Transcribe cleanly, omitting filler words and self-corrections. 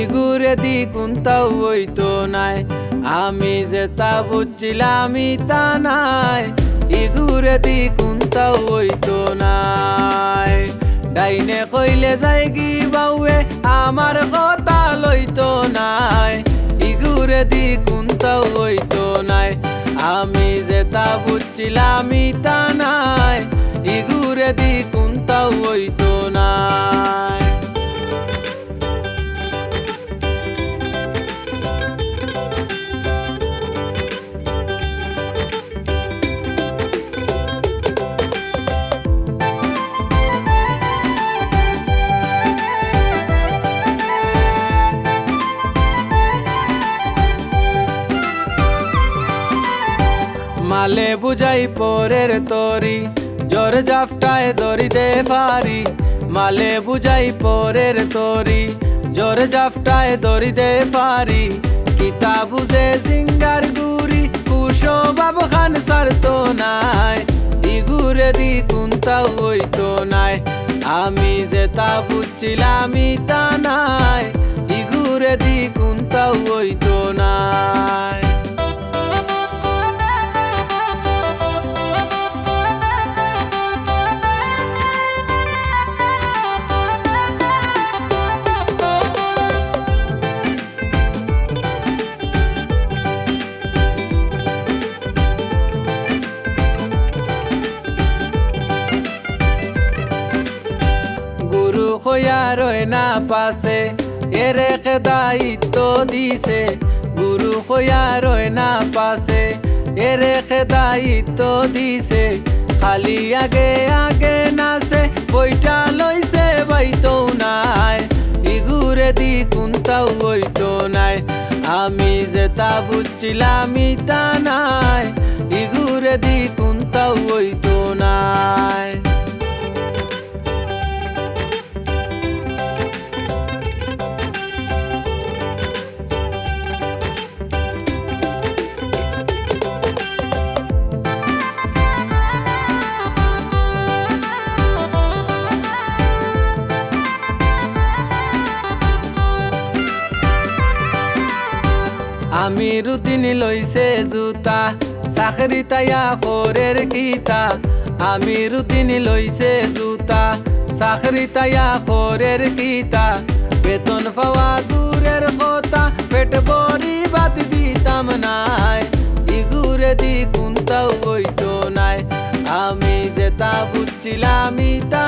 ইগুরে দি কোনটাও হইতো নাই, আমি যেটা বুঝছিলাম তা নাই, ইগুরে দি কোনটাও হইতো নাই। ডাইনে কইলে যাই কি বাউয়ে আমার কথা লইতো নাই, ইগুরে দি কোনটাও হইতো নাই, আমি যেটা বুঝছিলাম তা নাই, ইগুরে দি কোনটাও হইতো নাই। মালে বুঝাই পরের তরি, জোর জাফটায় দরিতে ফারি, মালে বুঝাই পরের তরি, জোর জাফটায় দরিতে ফারি, কিতা বুঝে সিঙ্গার গুরি কুশো বাবু খান সারতো নাই, ইগুরে দি কোনটাও হইতো নাই, আমি যেটা বুঝছিলাম তা নাই, ইগুরে দি কোনটাও হইতো নাই। গুরু হইয়া রয় না পাশে এরে দায়িত্ব দিছে, গুরু হইয়া রয় না পাশে এরে দায়িত্ব দিছে, খালি আগে আগে নাচে বইটা লইছে বাইতো নাই, ইগুরে দি কোনটাও হইতো নাই, আমি যেটা বুঝছিলাম তা নাই, ইগুরে দি কোনটাও হইতো নাই। আমি রুতিনি লইছে জুতা চাকরি তাইয়া খরের কিতা, আমি রুতিনি লইছে জুতা চাকরি তাইয়া খরের কিতা, বেতন পাওয়া দূরের কথা পেট ভরি বাত দিতাম নাই, ইগুরে দি কোনটাও হইতো নাই, আমি যেটা বুঝছিলাম তা